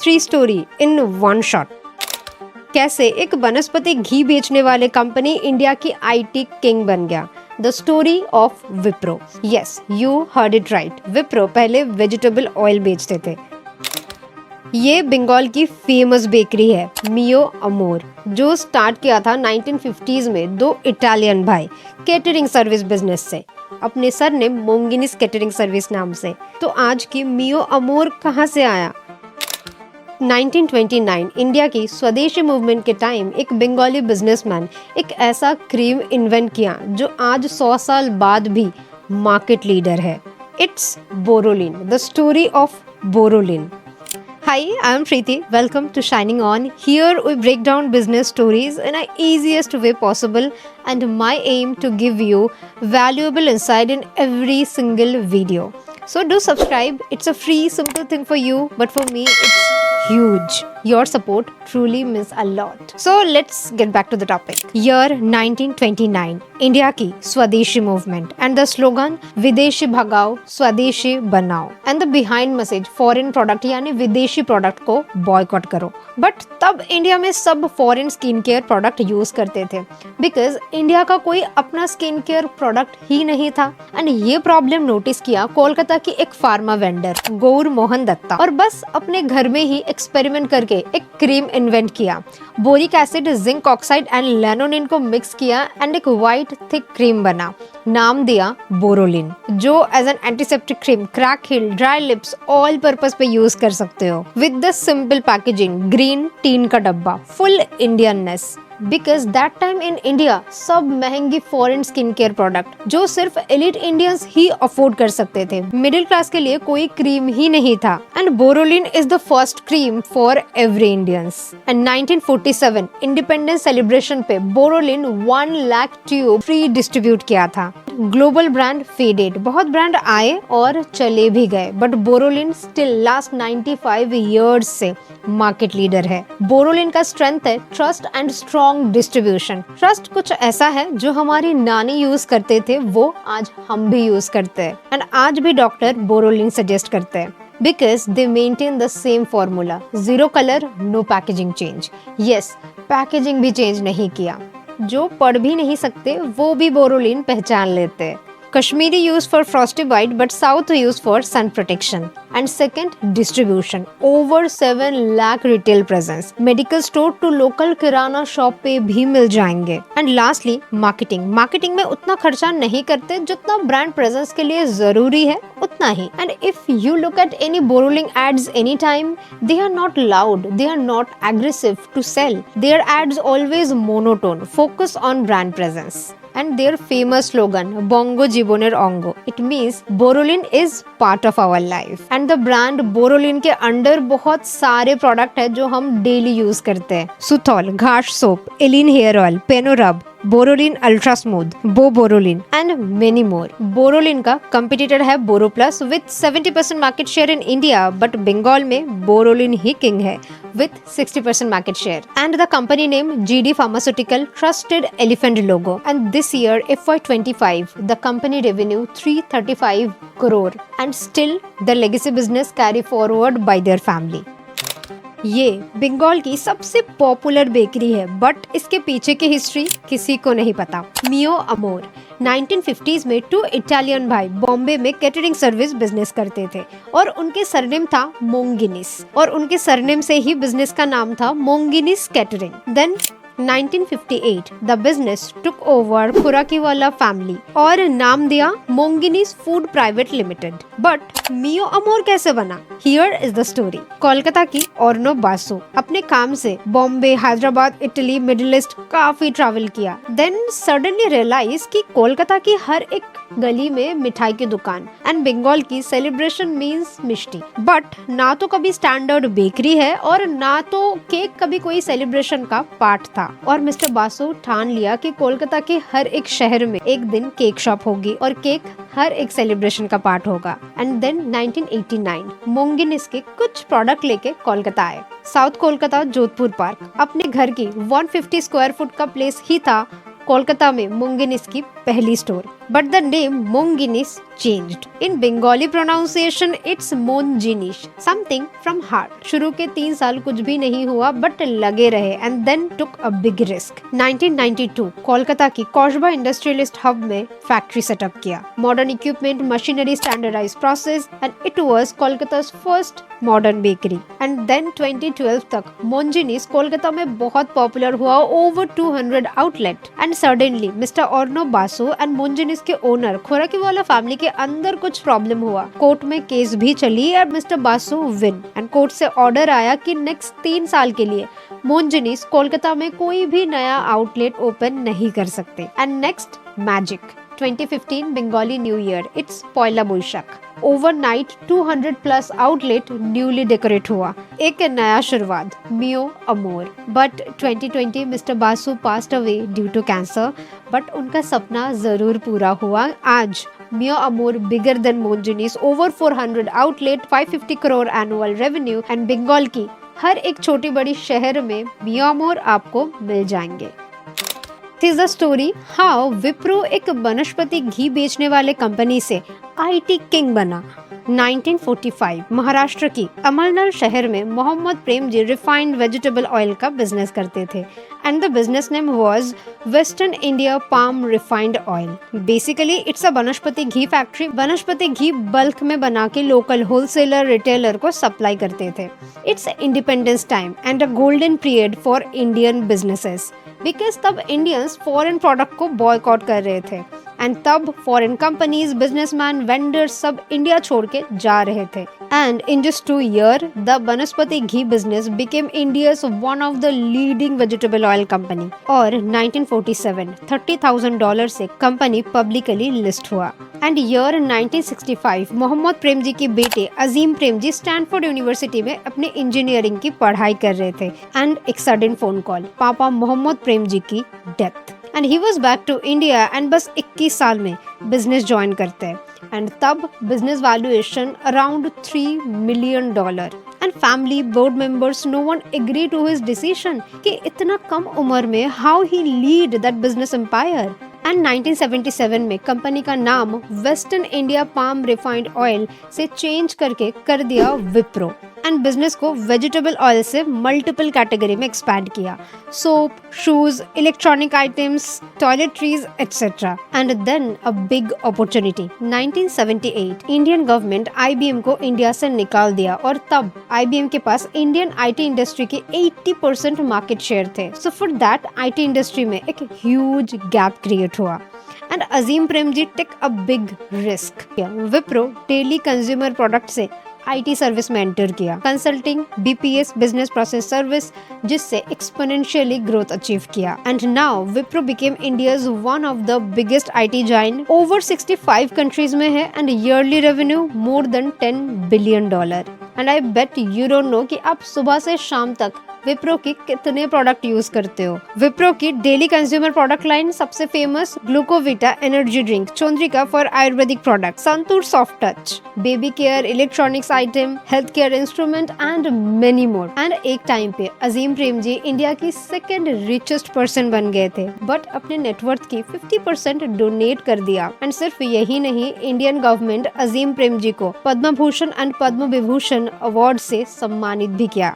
3 story in one shot. कैसे एक वनस्पति घी बेचने वाले कंपनी इंडिया की आईटी किंग बन गया। The story of Wipro. Yes, you heard it right. Wipro पहले वेजिटेबल ऑयल बेचते थे। ये बंगाल की फेमस बेकरी है मियो अमोर, जो स्टार्ट किया था 1950s में 2 इटालियन भाई कैटरिंग सर्विस बिजनेस से, अपने सरनेम मोंगिनिस कैटरिंग सर्विस नाम से। तो आज की मियो अमोर कहाँ से आया? 1929 इंडिया की स्वदेशी मूवमेंट के टाइम एक बंगाली बिजनेसमैन एक ऐसा क्रीम इन्वेंट किया जो आज 100 साल बाद भी मार्केट लीडर है। It's Boroline, the story of Boroline. Hi, I'm Preeti. Welcome to Shining On. Here we break down business stories in the easiest way possible, and my aim to give you valuable insight in every single video. So do subscribe. It's a free, simple thing for you, but for me, it's huge. Your support truly means a lot. So let's get back to the topic. Year 1929, India की स्वदेशी movement and the slogan विदेशी भगाओ स्वदेशी बनाओ and the behind message foreign product यानी विदेशी product को boycott करो। बट तब इंडिया में सब foreign skin care product use करते थे बिकॉज इंडिया का कोई अपना स्किन केयर प्रोडक्ट ही नहीं था। एंड ये प्रॉब्लम नोटिस किया कोलकाता की एक फार्मा वेंडर गौर मोहन दत्ता, और बस अपने घर में ही एक्सपेरिमेंट करके एक क्रीम इन्वेंट किया। Boric acid, zinc oxide and lanolin को मिक्स किया एंड एक व्हाइट थिक क्रीम बना। नाम दिया बोरोलिन, जो as an antiseptic cream crack heel, dry lips, all purpose पे यूज कर सकते हो। With the simple packaging, green tin का डब्बा, full Indianness. Because that time in India सब महंगी फॉरेन स्किन केयर प्रोडक्ट जो सिर्फ एलिट इंडियंस ही अफोर्ड कर सकते थे, मिडिल क्लास के लिए कोई क्रीम ही नहीं था। And Boroline is the first cream for every Indians. And 1947 independence celebration पे Boroline 1 lakh tube free distribute किया था। ग्लोबल ब्रांड फेडेड, बहुत ब्रांड आए और चले भी गए, but Boroline still last 95 years से मार्केट लीडर है। बोरोलिन का स्ट्रेंथ है trust and strong distribution. Trust कुछ ऐसा है जो हमारी नानी यूज करते थे, वो आज हम भी यूज करते हैं। एंड आज भी डॉक्टर बोरोलिन सजेस्ट करते हैं because they maintain the same formula, zero color, no packaging change. Yes, packaging भी चेंज नहीं किया। जो पढ़ भी नहीं सकते वो भी बोरोलिन पहचान लेते हैं। Kashmiri use for frosty bite but south use for sun protection. And second, distribution, over 7 lakh retail presence, medical store to local kirana shop पे भी मिल जाएंगे। एंड लास्टली मार्केटिंग, मार्केटिंग में उतना खर्चा नहीं करते जितना ब्रांड प्रेजेंस के लिए जरूरी है, उतना ही। And if you look at any Boroline ads any time, they are not loud, they are not aggressive to sell, their ads always monotone, focus on brand presence. And their famous slogan, Bongo Jiboner Ongo. It means Borolin is part of our life. And the brand Borolin के under बहुत सारे product है जो हम daily use करते हैं। सुथॉल, घास soap, Eleen hair oil, Penorub, Boroline ultra smooth, Boroline and many more. Boroline का कंपिटिटर है Boro Plus with 70% market share in India, but Bengal में बोरोलिन ही किंग है with 60% market share. And the company name GD Pharmaceutical, trusted elephant logo. And this year FY25 the company revenue 335 crore and still the legacy business carry forward by their family. ये बंगाल की सबसे popular bakery है, but इसके पीछे की history किसी को नहीं पता। मियो अमोर 1950s में 2 इटालियन भाई बॉम्बे में कैटरिंग सर्विस बिजनेस करते थे और उनके सरनेम था मोंगिनिस, और उनके सरनेम से ही बिजनेस का नाम था Monginis catering. Then 1958 the business took over Khorakiwala family और नाम दिया Monginis food private limited. But Mio Amore कैसे बना? Here is the story. Kolkata की अर्नब बासु अपने काम से Bombay, Hyderabad, Italy, Middle East काफी ट्रैवल किया। देन सडनली रियलाइज कि कोलकाता की हर एक गली में मिठाई की दुकान एंड बंगाल की सेलिब्रेशन मीन्स मिष्टी, बट ना तो कभी स्टैंडर्ड बेकरी है और ना तो केक कभी कोई सेलिब्रेशन का पार्ट था। और मिस्टर बासु ठान लिया कि कोलकाता के हर एक शहर में एक दिन केक शॉप होगी और केक हर एक सेलिब्रेशन का पार्ट होगा। एंड देन 1989 मोंगिनिस के कुछ प्रोडक्ट लेके कोलकाता आए। साउथ कोलकाता जोधपुर पार्क अपने घर की 150 स्क्वायर फुट का प्लेस ही था कोलकाता में मोंगिनिस की पहली store. but the name Monginis changed. In Bengali pronunciation, it's Monjinish, something from heart. शुरू के 3 साल कुछ भी नहीं हुआ but लगे रहे and then took a big risk. 1992 Kolkata की कौशबा इंडस्ट्रियलिस्ट हब में फैक्ट्री सेटअप किया. Modern equipment, machinery, standardised process and it was Kolkata's first modern bakery. And then 2012 तक मोंजिनीस कोलकाता में बहुत पॉपुलर हुआ, over 200 outlet. And suddenly mister Arnab Basu and Monginis के owner Khorakiwala family के अंदर कुछ प्रॉब्लम हुआ. कोर्ट में केस भी चली और mister Basu win. And court से ऑर्डर आया कि नेक्स्ट 3 साल के लिए मोंजिनीस कोलकाता में कोई भी नया आउटलेट ओपन नहीं कर सकते. And next magic 2015 Bengali New Year. It's Poila Boishakh. Overnight 200 plus outlet newly decorate हुआ. एक नया शुरुआत, मियो अमोर. But 2020 Mr. Basu passed away due to cancer. But उनका सपना जरूर पूरा हुआ. आज मियो अमोर bigger than Monjinis, over 400 outlet, 550 crore annual revenue and Bengal की हर एक छोटी बड़ी शहर में मियो अमोर आपको मिल जाएंगे. This is the story how Wipro एक वनस्पति घी बेचने वाले कंपनी से IT किंग बना. 1945 महाराष्ट्र की अमलनगर शहर में Mohammad Prem ji refined vegetable oil का बिजनेस करते थे and the business name was western India palm refined oil. Basically it's a वनस्पति घी फैक्ट्री. वनस्पति घी बल्क में बना के लोकल होलसेलर रिटेलर को सप्लाई करते थे. It's independence time and a golden period for Indian businesses because तब इंडियंस फॉरेन प्रोडक्ट को बॉयकॉट कर रहे थे एंड तब फॉरेन कंपनीज, बिजनेसमैन, वेंडर्स सब इंडिया छोड़ के जा रहे थे. And in just 2 years the vanaspati ghee business became India's one of the leading vegetable oil company. और 1947 $30,000 से कंपनी पब्लिकली लिस्ट हुआ. And year 1965 Mohamed Premji के बेटे अजीम प्रेम जी स्टैनफोर्ड यूनिवर्सिटी में अपने इंजीनियरिंग की पढ़ाई कर रहे थे एंड एक सडन फोन कॉल, पापा मोहम्मद प्रेम जी की death. And he was back to India and बस 21 साल में बिजनेस ज्वाइन करते हैं. एंड तब business valuation around $3 million. And family, board members, no one agree to his decision कि इतना कम उम्र में how he lead that business empire. And 1977 में कंपनी का नाम western India palm refined oil से चेंज करके कर दिया विप्रो. एंड बिजनेस को वेजिटेबल ऑयल से मल्टीपल कैटेगरी में एक्सपैंड किया. Soap, shoes, electronic items, toiletries etcetera. And then a big opportunity 1978 Indian government IBM को इंडिया से निकाल दिया और तब IBM के पास इंडियन IT इंडस्ट्री के 80% मार्केट शेयर थे. So for that IT industry में एक ह्यूज गैप क्रिएट हुआ. And Azim Premji take a big risk. Wipro daily consumer product से IT सर्विस में एंटर किया, consulting, BPS, business process service, जिससे एक्सपोनेंशियली ग्रोथ अचीव किया. And now Wipro became India's one of the biggest IT giant. Over 65 countries में है and yearly revenue more than $10 billion. And I bet you don't know कि आप सुबह से शाम तक विप्रो की कितने प्रोडक्ट यूज करते हो. विप्रो की डेली कंज्यूमर प्रोडक्ट लाइन सबसे famous Glucovita energy drink, Chandrika for ayurvedic product, Santoor soft touch, baby care, electronics item, health care instrument and many more. And एक टाइम पे अजीम प्रेम जी इंडिया की सेकेंड रिचेस्ट पर्सन बन गए थे बट अपने नेटवर्थ की 50% डोनेट कर दिया. एंड सिर्फ यही नहीं, इंडियन गवर्नमेंट अजीम प्रेम जी को पद्म भूषण एंड पद्म विभूषण अवार्ड से सम्मानित भी किया.